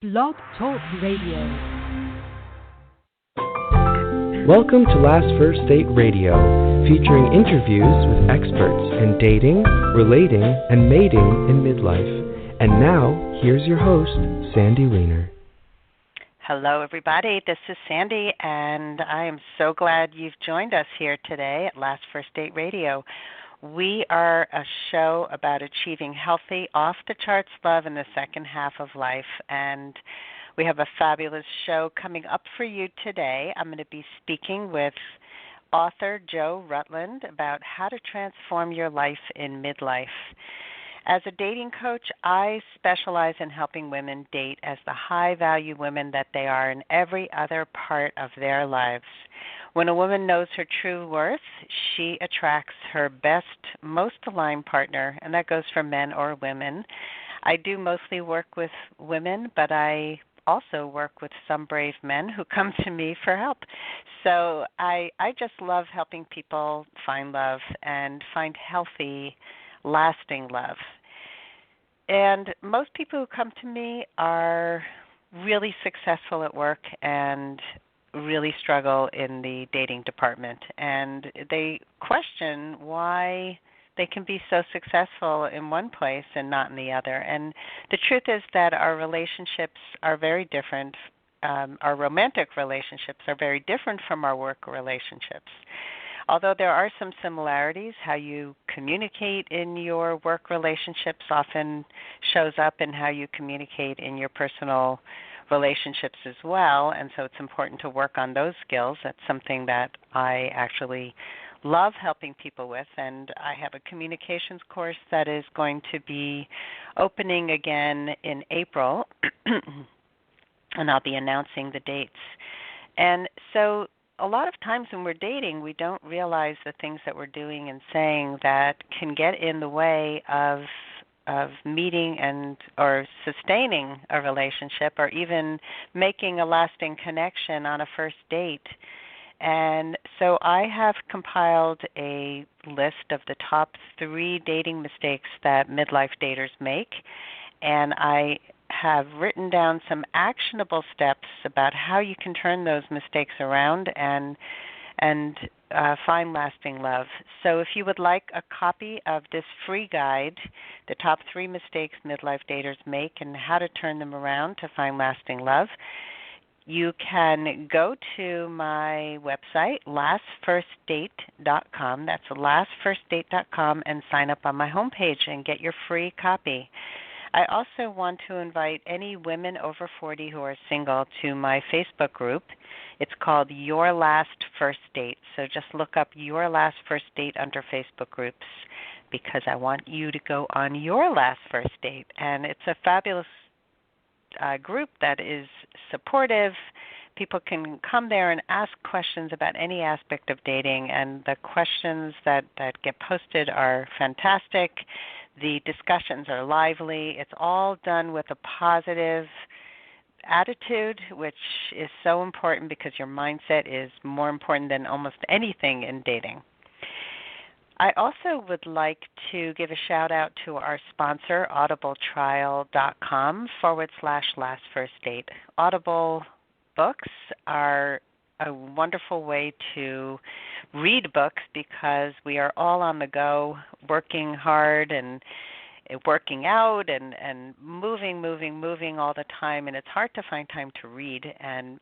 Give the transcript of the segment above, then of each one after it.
Blog Talk Radio. Welcome to Last First Date Radio, featuring interviews with experts in dating, relating, and mating in midlife. And now, here's your host, Sandy Weiner. Hello, everybody. This is Sandy, and I am so glad you've joined us here today at Last First Date Radio. We are a show about achieving healthy, off-the-charts love in the second half of life, and we have a fabulous show coming up for you today. I'm going to be speaking with author Joe Rutland about how to transform your life in midlife. As a dating coach, I specialize in helping women date as the high-value women that they are in every other part of their lives. When a woman knows her true worth, she attracts her best, most aligned partner, and that goes for men or women. I do mostly work with women, but I also work with some brave men who come to me for help. So I just love helping people find love and find healthy, lasting love. And most people who come to me are really successful at work and really struggle in the dating department. And they question why they can be so successful in one place and not in the other. And the truth is that our relationships are very different. Our romantic relationships are very different from our work relationships. Although there are some similarities, how you communicate in your work relationships often shows up in how you communicate in your personal relationships as well, and so it's important to work on those skills. That's something that I actually love helping people with, and I have a communications course that is going to be opening again in April, and I'll be announcing the dates. And so a lot of times when we're dating, we don't realize the things that we're doing and saying that can get in the way of meeting and or sustaining a relationship or even making a lasting connection on a first date. And so I have compiled a list of the top 3 dating mistakes that midlife daters make, and I have written down some actionable steps about how you can turn those mistakes around and find lasting love. So if you would like a copy of this free guide, the top 3 mistakes midlife daters make and how to turn them around to find lasting love, you can go to my website, lastfirstdate.com. That's lastfirstdate.com, and sign up on my homepage and get your free copy. I also want to invite any women over 40 who are single to my Facebook group. It's called Your Last First Date. So just look up Your Last First Date under Facebook groups because I want you to go on your last first date. And it's a fabulous group that is supportive. People can come there and ask questions about any aspect of dating, and the questions that get posted are fantastic. The discussions are lively. It's all done with a positive attitude, which is so important because your mindset is more important than almost anything in dating. I also would like to give a shout out to our sponsor, audibletrial.com/lastfirstdate. Audible books are a wonderful way to read books because we are all on the go, working hard and working out and moving all the time, and it's hard to find time to read. And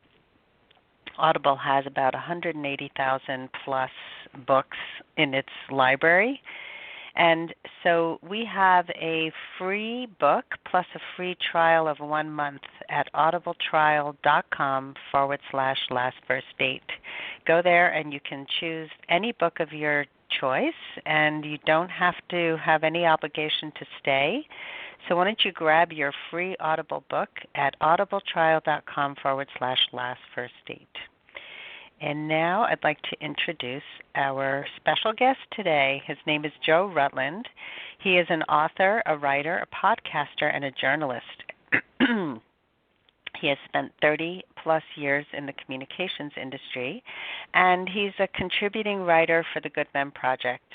Audible has about 180,000 plus books in its library. And so we have a free book plus a free trial of 1 month at audibletrial.com/lastfirstdate. Go there and you can choose any book of your choice, and you don't have to have any obligation to stay. So why don't you grab your free Audible book at audibletrial.com/lastfirstdate. And now I'd like to introduce our special guest today. His name is Joe Rutland. He is an author, a writer, a podcaster, and a journalist. He has spent 30-plus years in the communications industry, and he's a contributing writer for the Good Men Project,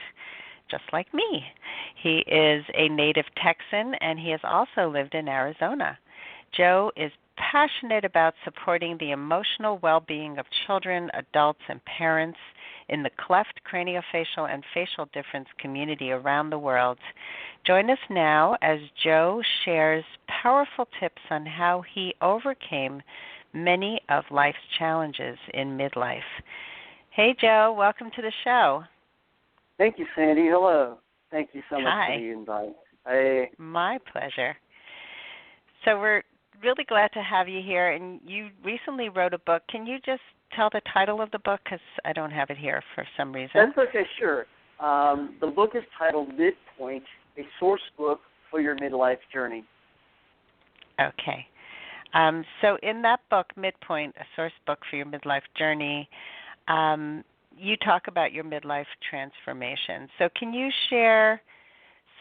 just like me. He is a native Texan, and he has also lived in Arizona. Joe is passionate about supporting the emotional well-being of children, adults, and parents in the cleft, craniofacial, and facial difference community around the world. Join us now as Joe shares powerful tips on how he overcame many of life's challenges in midlife. Hey, Joe, welcome to the show. Thank you, Sandy. Hello. Thank you so much Hi. for the invite. Hey. My pleasure. So we're really glad to have you here, and you recently wrote a book. Can you just tell the title of the book, because I don't have it here for some reason? That's okay, sure. The book is titled Midpoint, a source book for your midlife journey. Okay. So in that book, Midpoint, a source book for your midlife journey, you talk about your midlife transformation. So can you share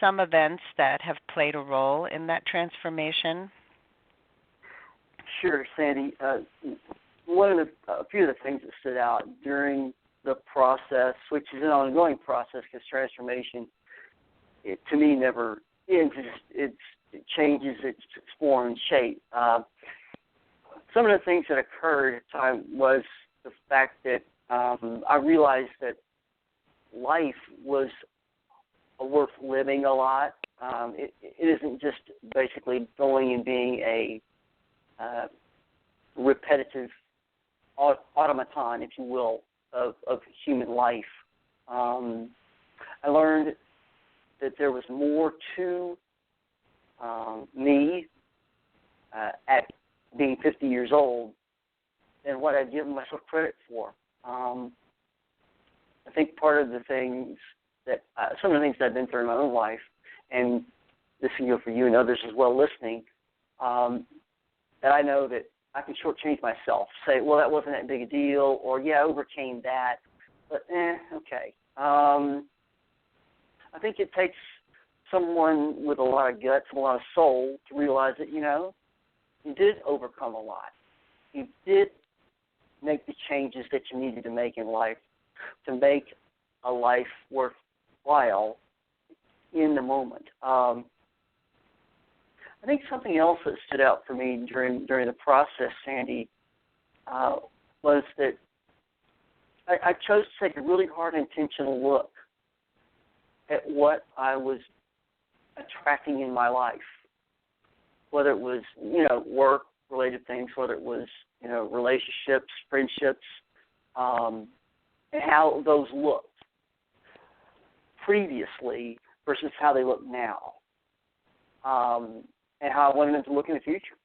some events that have played a role in that transformation? Sure, Sandy. A few of the things that stood out during the process, which is an ongoing process because transformation, to me, never ends. It changes its form and shape. Some of the things that occurred at the time was the fact that I realized that life was worth living a lot. It isn't just basically going and being a repetitive automaton, if you will, of human life. I learned that there was more to me at being 50 years old than what I'd given myself credit for. I think part of the things that some of the things that I've been through in my own life, and this can go for you and others as well listening, that I know that I can shortchange myself, say, well, that wasn't that big a deal, or, yeah, I overcame that, but, okay. I think it takes someone with a lot of guts and a lot of soul to realize that, you did overcome a lot. You did make the changes that you needed to make in life to make a life worthwhile in the moment. I think something else that stood out for me during the process, Sandy, was that I chose to take a really hard, intentional look at what I was attracting in my life, whether it was, work-related things, whether it was, relationships, friendships, and how those looked previously versus how they look now, and how I wanted them to look in the future.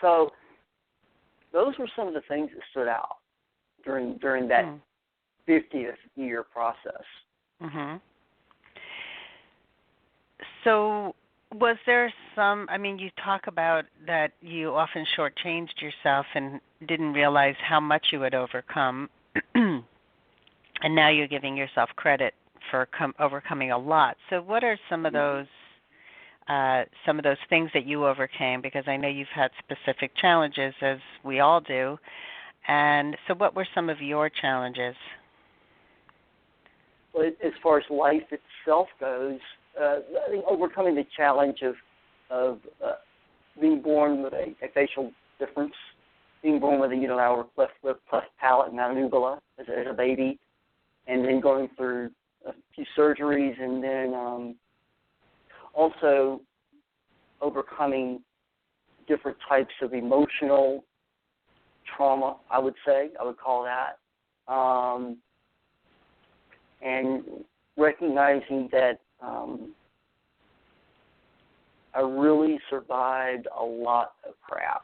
So those were some of the things that stood out during that 50th year process. Mm-hmm. So was there you talk about that you often shortchanged yourself and didn't realize how much you had overcome, and now you're giving yourself credit for overcoming a lot. So what are some of those things that you overcame? Because I know you've had specific challenges, as we all do. And so what were some of your challenges? Well, as far as life itself goes, I think overcoming the challenge of being born with a facial difference, being born with a unilateral cleft lip, cleft palate, and not an uvula as a baby, and then going through a few surgeries, and then also overcoming different types of emotional trauma, I would call that, and recognizing that I really survived a lot of crap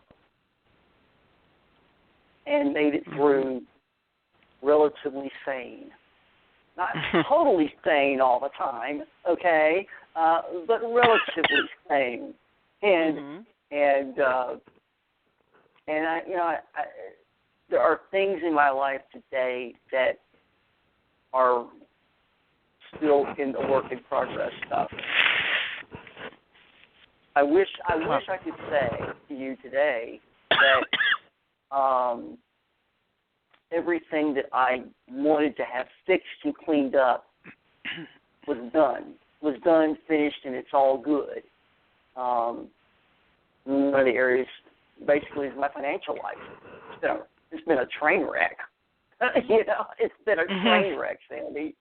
and made it through relatively sane. Not totally sane all the time, okay, but relatively sane. And I there are things in my life today that are still in the work in progress stuff. I wish I could say to you today that everything that I wanted to have fixed and cleaned up was done, finished, and it's all good. One of the areas basically is my financial life. It's been a train wreck. It's been a train wreck, Sandy,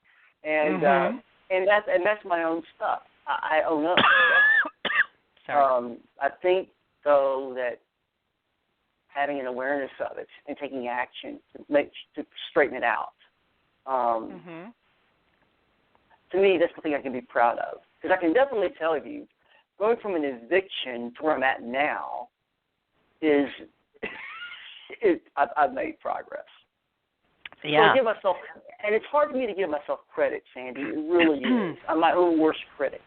and that's my own stuff. I own up. Sorry. I think though that having an awareness of it and taking action to straighten it out. To me, that's something I can be proud of, because I can definitely tell you, going from an eviction to where I'm at now I've made progress. Yeah. So I give myself, and it's hard for me to give myself credit, Sandy. It really is. I'm my own worst critic.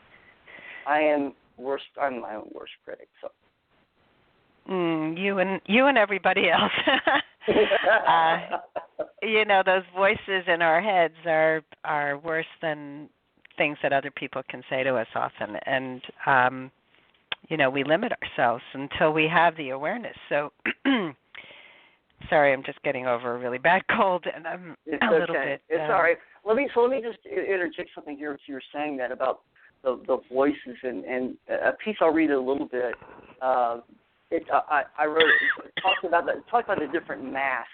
I'm my own worst critic. So. You and everybody else. Those voices in our heads are worse than things that other people can say to us often, and we limit ourselves until we have the awareness. So, sorry, I'm just getting over a really bad cold, and I'm a little bit. It's all right. Let me just interject something here. You were saying that about the voices, and a piece I'll read a little bit. I wrote it. Talked about the different masks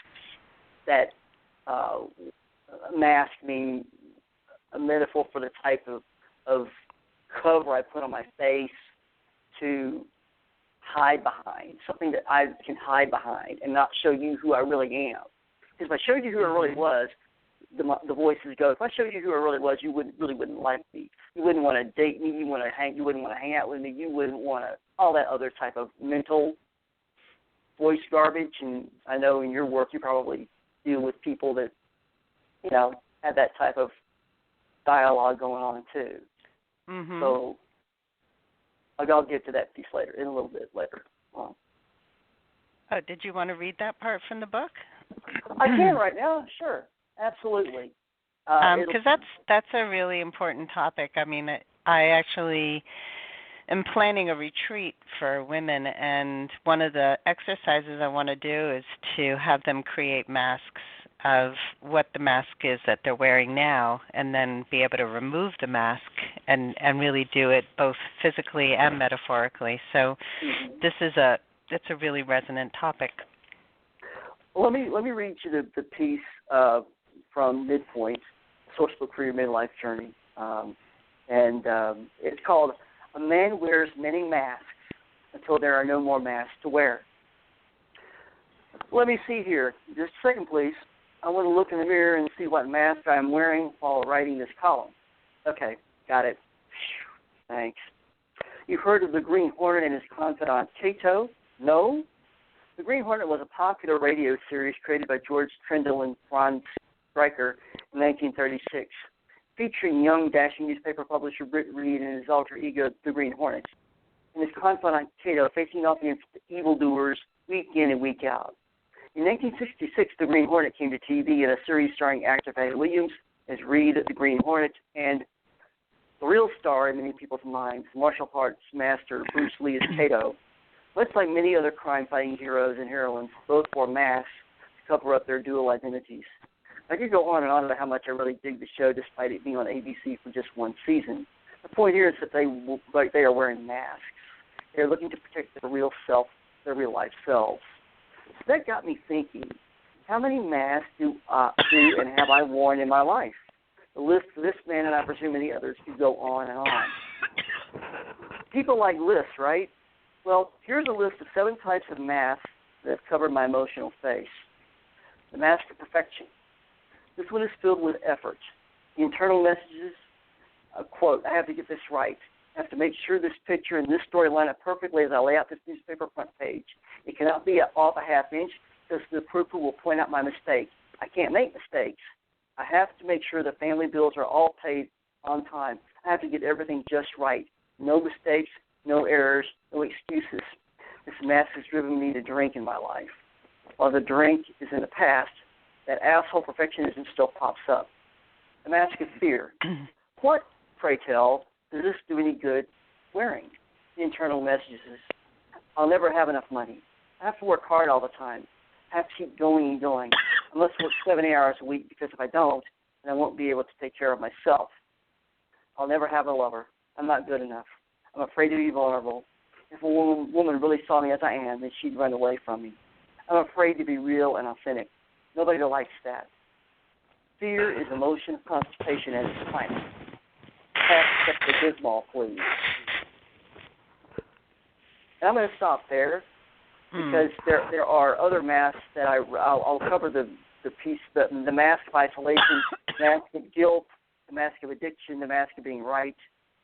that mask mean a metaphor for the type of cover I put on my face to hide behind, something that I can hide behind and not show you who I really am. Because if I showed you who I really was, the voices go, if I showed you who I really was, you wouldn't like me. You wouldn't want to date me. You wouldn't want to hang out with me. You wouldn't want to, all that other type of mental voice garbage. And I know in your work you probably deal with people that, have that type of dialogue going on too. So I'll get to that piece later, in a little bit later. Oh, did you want to read that part from the book? I can right now, sure. Absolutely. Because that's a really important topic. I mean, I actually am planning a retreat for women, and one of the exercises I want to do is to have them create masks of what the mask is that they're wearing now, and then be able to remove the mask and really do it both physically and metaphorically. So it's a really resonant topic. Well, let me read you the piece from Midpoint, Sourcebook for Your Midlife Journey. And it's called A Man Wears Many Masks Until There Are No More Masks to Wear. Let me see here. Just a second, please. I want to look in the mirror and see what mask I'm wearing while writing this column. Okay, got it. Thanks. You've heard of the Green Hornet and his confidant, Cato? No? The Green Hornet was a popular radio series created by George Trendle and Ron Stryker in 1936, featuring young, dashing newspaper publisher Britt Reed and his alter ego, the Green Hornet, and his confidant, Cato, facing off against evildoers week in and week out. In 1966, the Green Hornet came to TV in a series starring actor Vanna Williams as Reed, the Green Hornet, and the real star in many people's minds, martial arts master Bruce Lee as Cato. Much like many other crime-fighting heroes and heroines, both wore masks to cover up their dual identities. I could go on and on about how much I really dig the show, despite it being on ABC for just one season. The point here is that they are wearing masks. They're looking to protect their real self, their real-life selves. So that got me thinking, how many masks do and have I worn in my life? The list for this man, and I presume many others, could go on and on. People like lists, right? Well, here's a list of 7 types of masks that have covered my emotional face. The mask of perfection. This one is filled with effort. The internal messages, quote, I have to get this right. I have to make sure this picture and this story line up perfectly as I lay out this newspaper front page. It cannot be off a half inch because the approver will point out my mistake. I can't make mistakes. I have to make sure the family bills are all paid on time. I have to get everything just right. No mistakes, no errors, no excuses. This mask has driven me to drink in my life. While the drink is in the past, that asshole perfectionism still pops up. The mask of fear. What, pray tell, does this do any good wearing? The internal messages. I'll never have enough money. I have to work hard all the time. I have to keep going and going. I must work 70 hours a week because if I don't, then I won't be able to take care of myself. I'll never have a lover. I'm not good enough. I'm afraid to be vulnerable. If a woman really saw me as I am, then she'd run away from me. I'm afraid to be real and authentic. Nobody likes that. Fear is emotion of constipation at its finest. Pass Pepto-Bismol, please. And I'm going to stop there because there are other masks that I'll cover the piece, the mask of isolation, the mask of guilt, the mask of addiction, the mask of being right,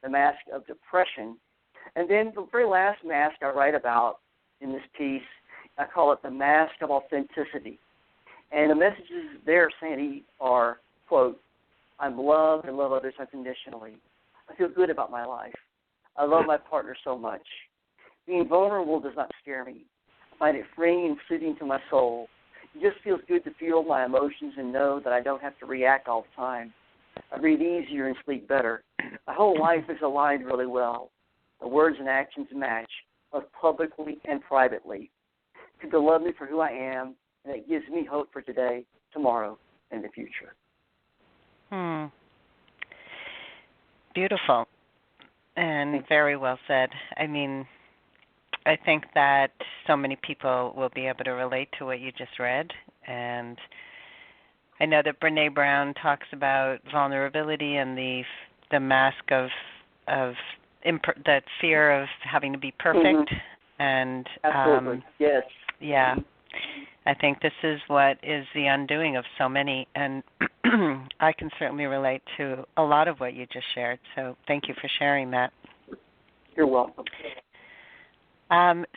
the mask of depression. And then the very last mask I write about in this piece, I call it the mask of authenticity. And the messages there, Sandy, are, quote, I'm loved and love others unconditionally. I feel good about my life. I love my partner so much. Being vulnerable does not scare me. I find it freeing and soothing to my soul. It just feels good to feel my emotions and know that I don't have to react all the time. I breathe easier and sleep better. My whole life is aligned really well. The words and actions match, both publicly and privately. People love me for who I am, and it gives me hope for today, tomorrow, and the future. Beautiful and very well said. I mean, I think that so many people will be able to relate to what you just read, and I know that Brené Brown talks about vulnerability and the mask of that fear of having to be perfect, and absolutely, yes, yeah. I think this is what is the undoing of so many, and I can certainly relate to a lot of what you just shared, so thank you for sharing that. You're welcome.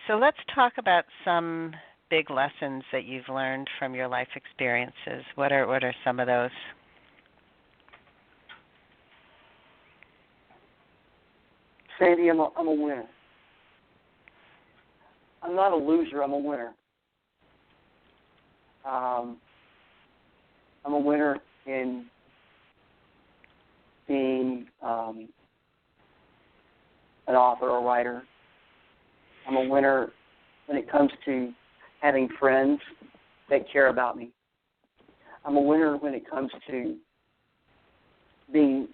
So let's talk about some big lessons that you've learned from your life experiences. What are some of those? Sandy, I'm a winner. I'm not a loser, I'm a winner. I'm a winner in being an author or writer. I'm a winner when it comes to having friends that care about me. I'm a winner when it comes to being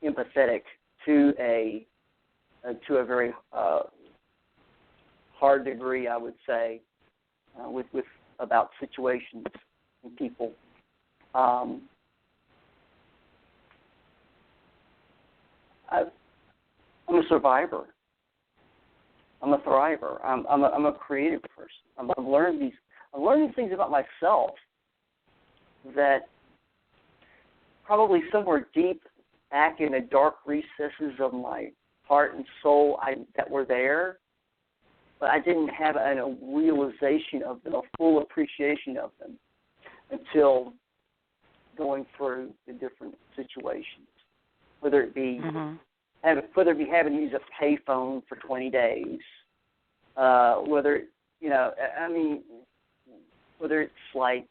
empathetic to a very hard degree, I would say, with about situations and people. I'm a survivor. I'm a thriver. I'm a creative person. I've learned these things about myself that probably somewhere deep back in the dark recesses of my heart and soul that were there, but I didn't have a realization of them, a full appreciation of them, until going through the different situations, whether it be having to use a payphone for 20 days, whether it's like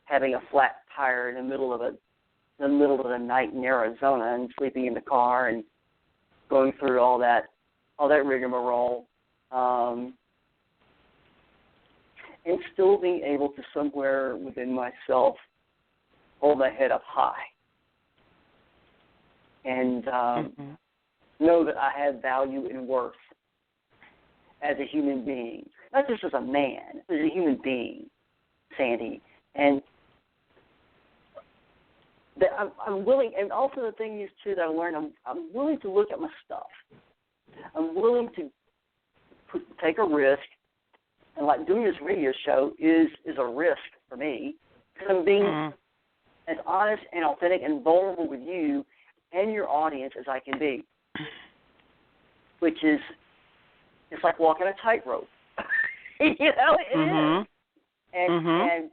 having a flat tire in the middle of the night in Arizona and sleeping in the car and going through all that rigmarole, and still being able to somewhere within myself hold my head up high and know that I have value and worth as a human being, not just as a man, as a human being, Sandy. And that I'm willing, and also the thing is, too, that I learned, I'm willing to look at my stuff. I'm willing to take a risk, and like doing this radio show is a risk for me, because I'm being as honest and authentic and vulnerable with you and your audience as I can be, which is, it's like walking a tightrope. It is. And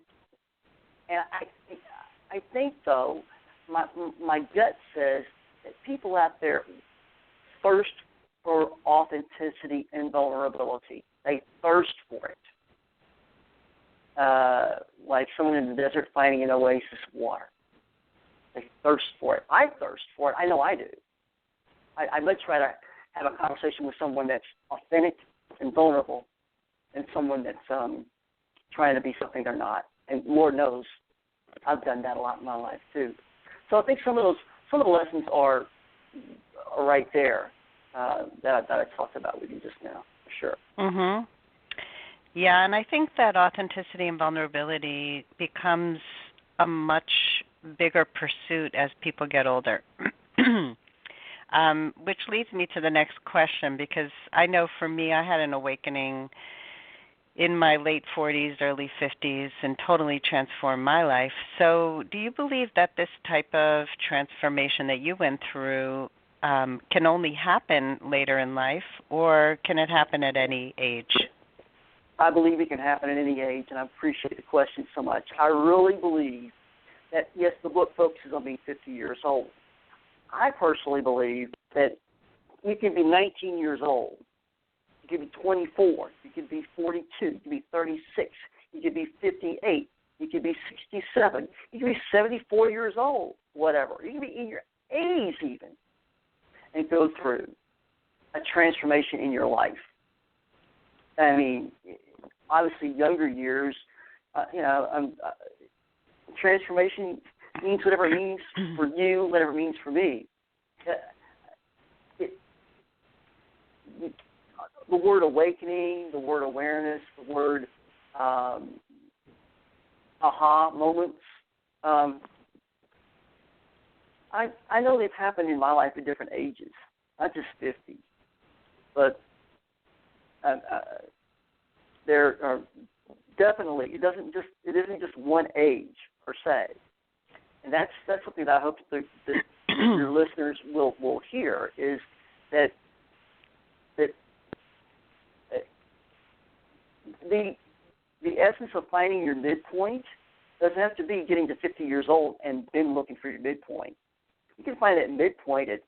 I think, though, my gut says that people out there thirst for authenticity and vulnerability. They thirst for it. Like someone in the desert finding an oasis of water. They thirst for it. I thirst for it. I know I do. I'd much rather have a conversation with someone that's authentic and vulnerable than someone that's trying to be something they're not. And Lord knows I've done that a lot in my life too. So I think some of the lessons are right there. that I talked about with you just now, for sure. Mhm. Yeah, and I think that authenticity and vulnerability becomes a much bigger pursuit as people get older. Which leads me to the next question, because I know for me, I had an awakening in my late 40s, early 50s, and totally transformed my life. So do you believe that this type of transformation that you went through can only happen later in life, or can it happen at any age? I believe it can happen at any age, and I appreciate the question so much. I really believe that, yes, the book focuses on being 50 years old. I personally believe that you can be 19 years old, you can be 24, you can be 42, you can be 36, you can be 58, you can be 67, you can be 74 years old, whatever. You can be in your 80s even, and go through a transformation in your life. I mean, obviously, younger years, transformation means whatever it means for you, whatever it means for me. The word awakening, the word awareness, the word aha moments, I know they've happened in my life at different ages, not just 50, but there are definitely, it isn't just one age per se, and that's something that I hope that your listeners will hear, is that the essence of finding your midpoint doesn't have to be getting to 50 years old and then looking for your midpoint. You can find that midpoint at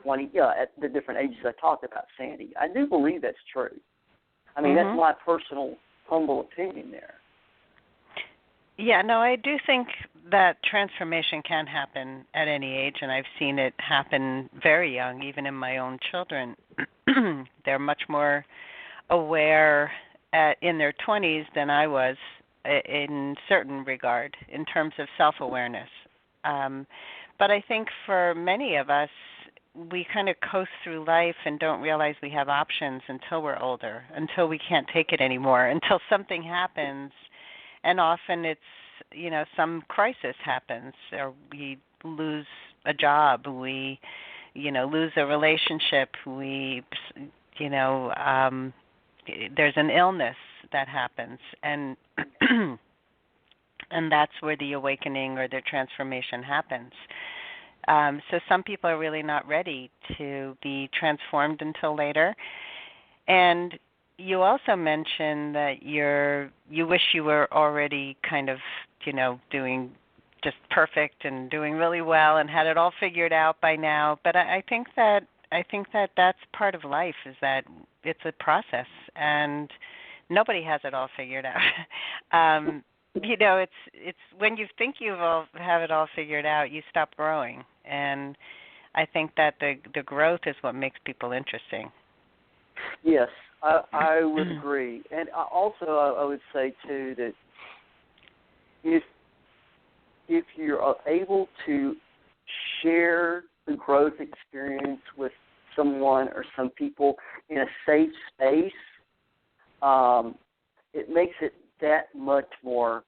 20, at the different ages I talked about, Sandy. I do believe that's true. I mean, that's my personal, humble opinion there. Yeah, no, I do think that transformation can happen at any age, and I've seen it happen very young, even in my own children. They're much more aware in their 20s than I was in certain regard, in terms of self-awareness. But I think for many of us, we kind of coast through life and don't realize we have options until we're older, until we can't take it anymore, until something happens. And often it's, some crisis happens, or we lose a job, we, lose a relationship, there's an illness that happens, and and that's where the awakening or the transformation happens. So some people are really not ready to be transformed until later. And you also mentioned that you wish you were already kind of, doing just perfect and doing really well and had it all figured out by now. But I think that that's part of life, is that it's a process, and nobody has it all figured out. It's when you think have it all figured out, you stop growing, and I think that the growth is what makes people interesting. Yes, I would agree, and also I would say too that if you're able to share the growth experience with someone or some people in a safe space, it makes it that much more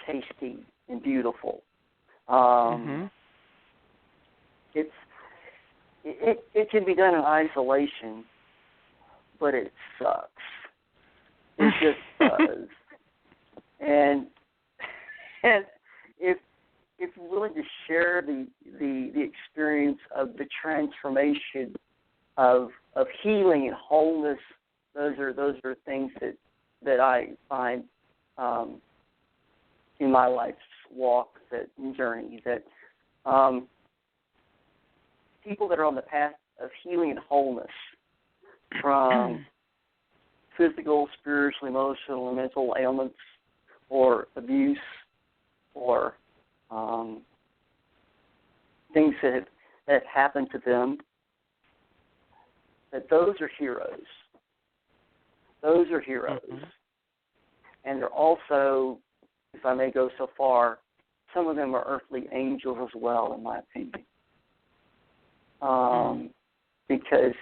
tasty and beautiful. It can be done in isolation, but it sucks. It just does. And if you're willing to share the experience of the transformation of healing and wholeness, those are things that I find in my life's walk, that journey, that people that are on the path of healing and wholeness from physical, spiritual, emotional, and mental ailments or abuse or things that have happened to them, that those are heroes. Those are heroes. And they're also, if I may go so far, some of them are earthly angels as well, in my opinion. because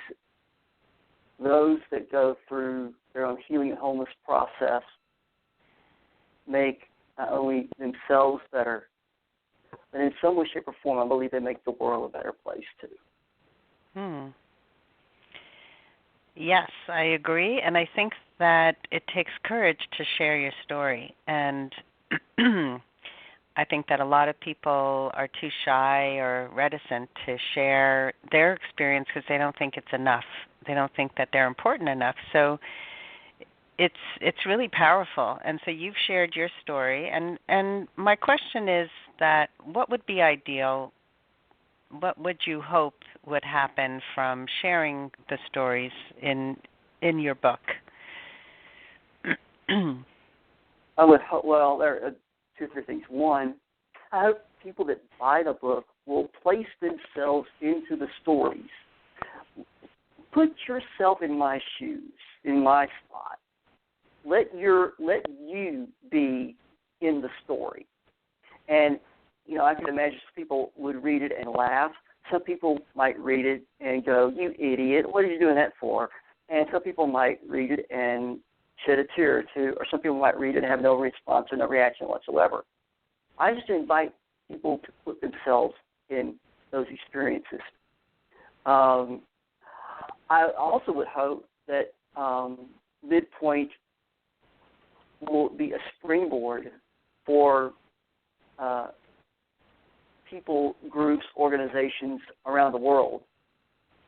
those that go through their own healing and wholeness process make not only themselves better, but in some way, shape, or form, I believe they make the world a better place too. Yes, I agree, and I think that it takes courage to share your story, and I think that a lot of people are too shy or reticent to share their experience because they don't think it's enough. They don't think that they're important enough. So it's really powerful. And so you've shared your story, and my question is that what would be ideal? What would you hope would happen from sharing the stories in your book? I would hope, well, there are two or three things. One, I hope people that buy the book will place themselves into the stories. Put yourself in my shoes, in my spot. Let you be in the story. And, I can imagine people would read it and laugh. Some people might read it and go, "You idiot, what are you doing that for?" And some people might read it and shed a tear or two, or some people might read it and have no response or no reaction whatsoever. I just invite people to put themselves in those experiences. I also would hope that Midpoint will be a springboard for people, groups, organizations around the world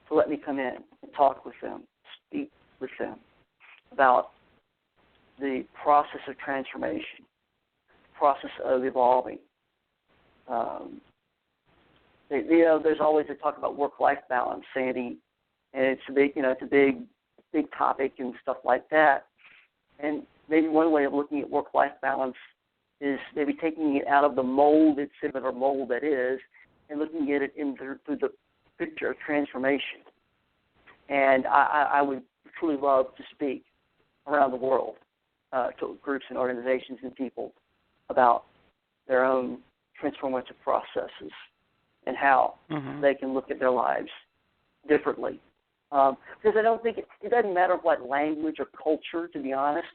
to let me come in and talk with them, speak with them about the process of transformation, process of evolving. There's always a talk about work-life balance, Sandy, and it's a big topic and stuff like that. And maybe one way of looking at work-life balance is maybe taking it out of the mold it's in, or mold that is, and looking at it through the picture of transformation. And I would truly love to speak around the world to groups and organizations and people about their own transformative processes and how they can look at their lives differently. Because I don't think it doesn't matter what language or culture, to be honest,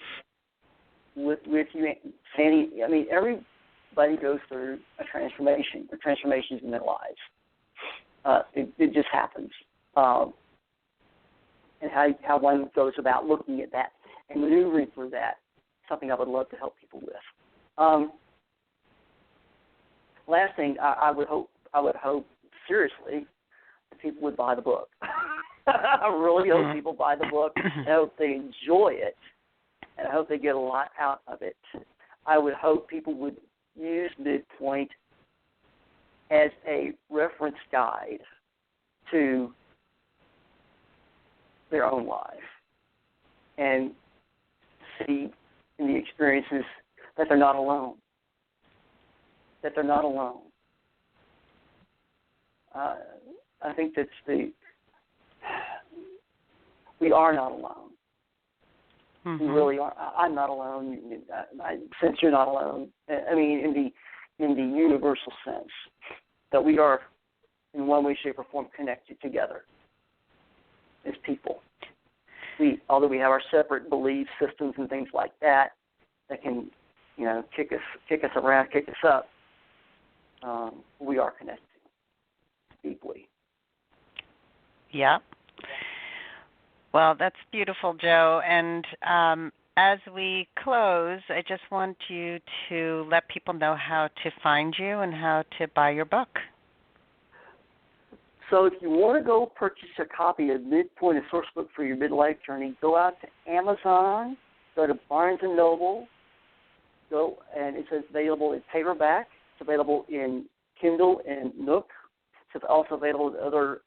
with you, Sandy. I mean, everybody goes through a transformation or transformations in their lives. It just happens. And how one goes about looking at that and maneuvering through that, something I would love to help people with. Last thing, I would hope seriously that people would buy the book. I really hope people buy the book. I hope they enjoy it, and I hope they get a lot out of it. I would hope people would use Midpoint as a reference guide to their own life and see in the experiences that they're not alone. That they're not alone. I think that's we are not alone. We really are. I'm not alone. Since you're not alone, I mean, in the universal sense, that we are, in one way, shape, or form, connected together as people. Although we have our separate belief systems and things like that can, kick us around, kick us up. We are connected deeply. Yeah. Well, that's beautiful, Joe. And as we close, I just want you to let people know how to find you and how to buy your book. So if you want to go purchase a copy of Midpoint, a source book for your midlife journey, go out to Amazon, go to Barnes & Noble, and it's available in paperback. It's available in Kindle and Nook. It's also available in other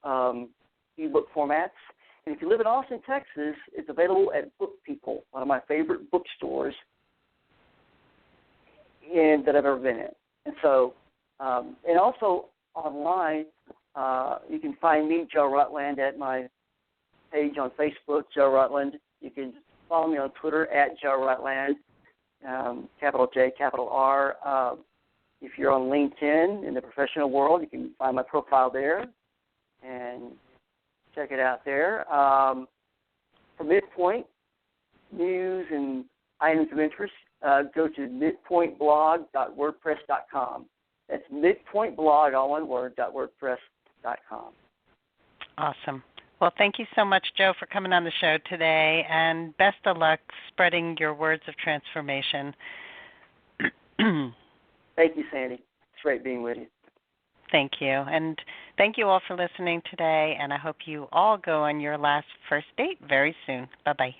ebook formats. And if you live in Austin, Texas, it's available at Book People, one of my favorite bookstores that I've ever been in. And so, and also online, you can find me, Joe Rutland, at my page on Facebook, Joe Rutland. You can follow me on Twitter at Joe Rutland, capital J, capital R. If you're on LinkedIn in the professional world, you can find my profile there. and check it out there. For Midpoint news and items of interest, go to midpointblog.wordpress.com. That's midpointblog, all one word, .wordpress.com. Awesome. Well, thank you so much, Joe, for coming on the show today, and best of luck spreading your words of transformation. Thank you, Sandy. It's great being with you. Thank you. And thank you all for listening today, and I hope you all go on your last first date very soon. Bye-bye.